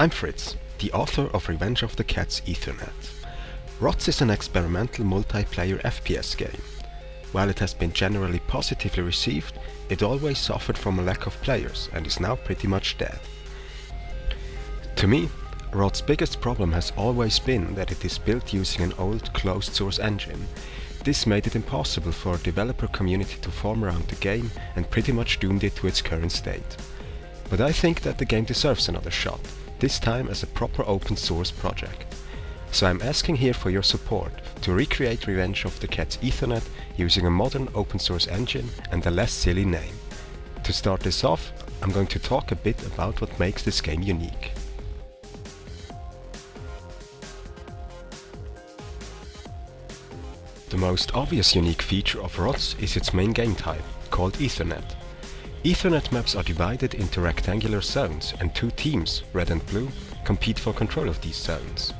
I'm Fritz, the author of Revenge of the Cats Ethernet. ROTS is an experimental multiplayer FPS game. While it has been generally positively received, it always suffered from a lack of players and is now pretty much dead. To me, ROTS' biggest problem has always been that it is built using an old closed-source engine. This made it impossible for a developer community to form around the game and pretty much doomed it to its current state. But I think that the game deserves another shot, this time as a proper open-source project. So I'm asking here for your support to recreate Revenge of the Cats Ethernet using a modern open-source engine and a less silly name. To start this off, I'm going to talk a bit about what makes this game unique. The most obvious unique feature of ROTS is its main game type, called Ethernet. Ethernet maps are divided into rectangular zones, and two teams, red and blue, compete for control of these zones.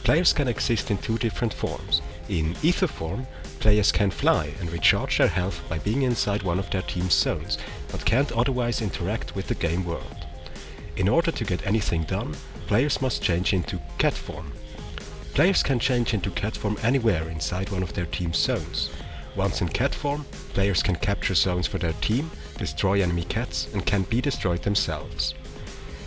Players can exist in two different forms. In Ether form, players can fly and recharge their health by being inside one of their team's zones, but can't otherwise interact with the game world. In order to get anything done, players must change into Cat form. Players can change into cat form anywhere inside one of their team's zones. Once in cat form, players can capture zones for their team, destroy enemy cats, and can be destroyed themselves.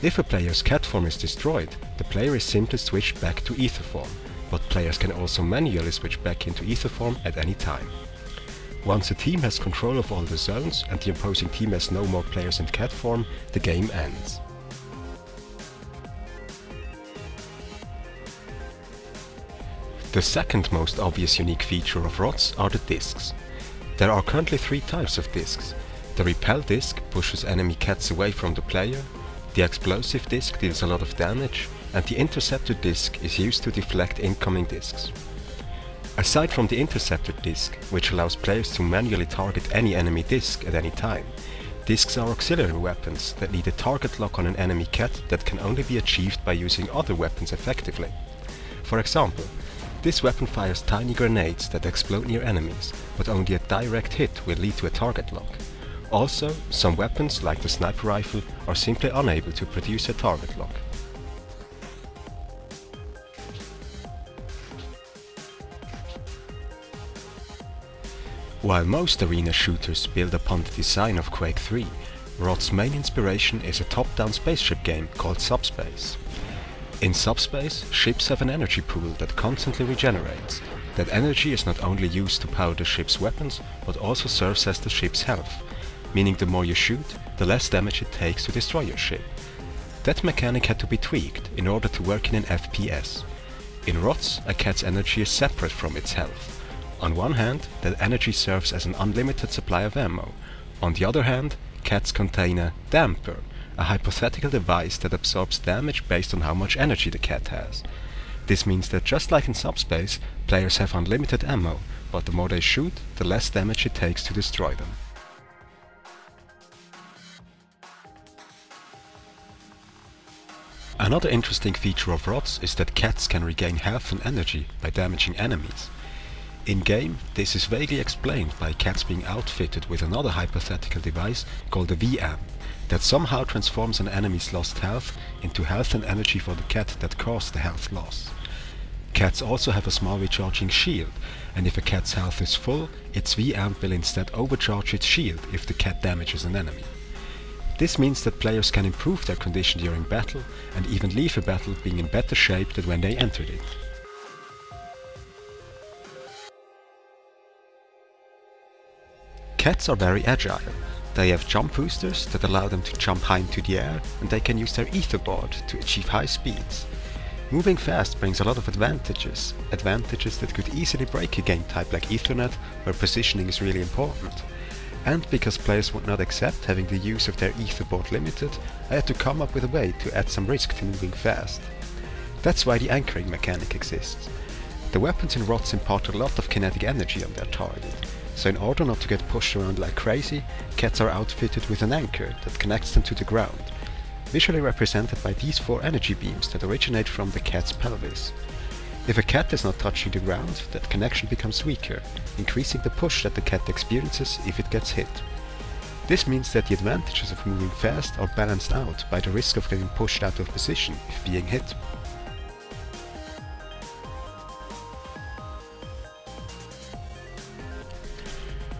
If a player's cat form is destroyed, the player is simply switched back to ether form, but players can also manually switch back into ether form at any time. Once a team has control of all the zones and the opposing team has no more players in cat form, the game ends. The second most obvious unique feature of ROTS are the discs. There are currently three types of discs. The repel disc pushes enemy cats away from the player, the explosive disc deals a lot of damage, and the interceptor disc is used to deflect incoming discs. Aside from the interceptor disc, which allows players to manually target any enemy disc at any time, discs are auxiliary weapons that need a target lock on an enemy cat that can only be achieved by using other weapons effectively. For example, this weapon fires tiny grenades that explode near enemies, but only a direct hit will lead to a target lock. Also, some weapons, like the sniper rifle, are simply unable to produce a target lock. While most arena shooters build upon the design of Quake 3, ROTS' main inspiration is a top-down spaceship game called Subspace. In Subspace, ships have an energy pool that constantly regenerates. That energy is not only used to power the ship's weapons, but also serves as the ship's health, meaning the more you shoot, the less damage it takes to destroy your ship. That mechanic had to be tweaked in order to work in an FPS. In ROTS, a cat's energy is separate from its health. On one hand, that energy serves as an unlimited supply of ammo. On the other hand, cats contain a damper, a hypothetical device that absorbs damage based on how much energy the cat has. This means that just like in Subspace, players have unlimited ammo, but the more they shoot, the less damage it takes to destroy them. Another interesting feature of ROTS is that cats can regain health and energy by damaging enemies. In-game, this is vaguely explained by cats being outfitted with another hypothetical device called a V-amp, that somehow transforms an enemy's lost health into health and energy for the cat that caused the health loss. Cats also have a small recharging shield, and if a cat's health is full, its V-amp will instead overcharge its shield if the cat damages an enemy. This means that players can improve their condition during battle, and even leave a battle being in better shape than when they entered it. Cats are very agile. They have jump boosters that allow them to jump high into the air, and they can use their etherboard to achieve high speeds. Moving fast brings a lot of advantages that could easily break a game type like Ethernet, where positioning is really important. And because players would not accept having the use of their etherboard limited, I had to come up with a way to add some risk to moving fast. That's why the anchoring mechanic exists. The weapons in ROTS impart a lot of kinetic energy on their target. So in order not to get pushed around like crazy, cats are outfitted with an anchor that connects them to the ground, visually represented by these four energy beams that originate from the cat's pelvis. If a cat is not touching the ground, that connection becomes weaker, increasing the push that the cat experiences if it gets hit. This means that the advantages of moving fast are balanced out by the risk of getting pushed out of position if being hit.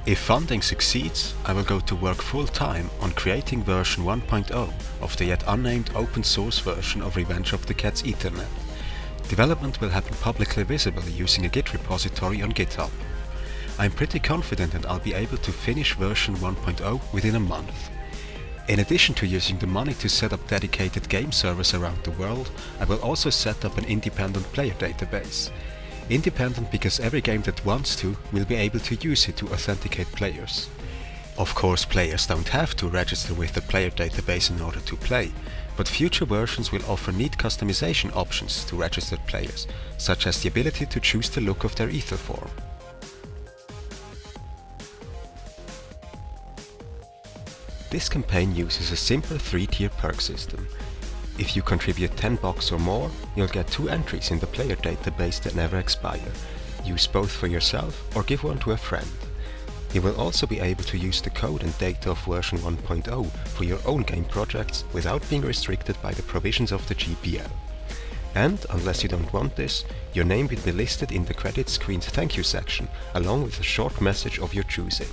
If funding succeeds, I will go to work full-time on creating version 1.0 of the yet unnamed open source version of Revenge of the Cats Ethernet. Development will happen publicly visible using a Git repository on GitHub. I'm pretty confident that I'll be able to finish version 1.0 within a month. In addition to using the money to set up dedicated game servers around the world, I will also set up an independent player database. Independent because every game that wants to will be able to use it to authenticate players. Of course, players don't have to register with the player database in order to play, but future versions will offer neat customization options to registered players, such as the ability to choose the look of their ether form. This campaign uses a simple 3-tier perk system. If you contribute $10 or more, you'll get 2 entries in the player database that never expire. Use both for yourself or give one to a friend. You will also be able to use the code and data of version 1.0 for your own game projects without being restricted by the provisions of the GPL. And, unless you don't want this, your name will be listed in the credit screen's thank you section, along with a short message of your choosing.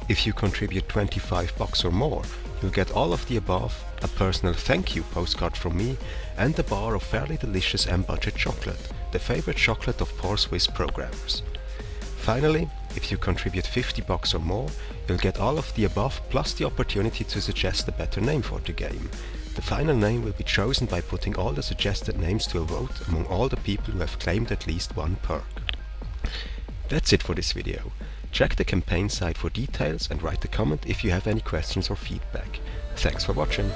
If you contribute $25 or more, you'll get all of the above, a personal thank you postcard from me, and a bar of fairly delicious M-Budget chocolate, the favorite chocolate of poor Swiss programmers. Finally, if you contribute $50 or more, you'll get all of the above plus the opportunity to suggest a better name for the game. The final name will be chosen by putting all the suggested names to a vote among all the people who have claimed at least one perk. That's it for this video. Check the campaign site for details and write a comment if you have any questions or feedback. Thanks for watching.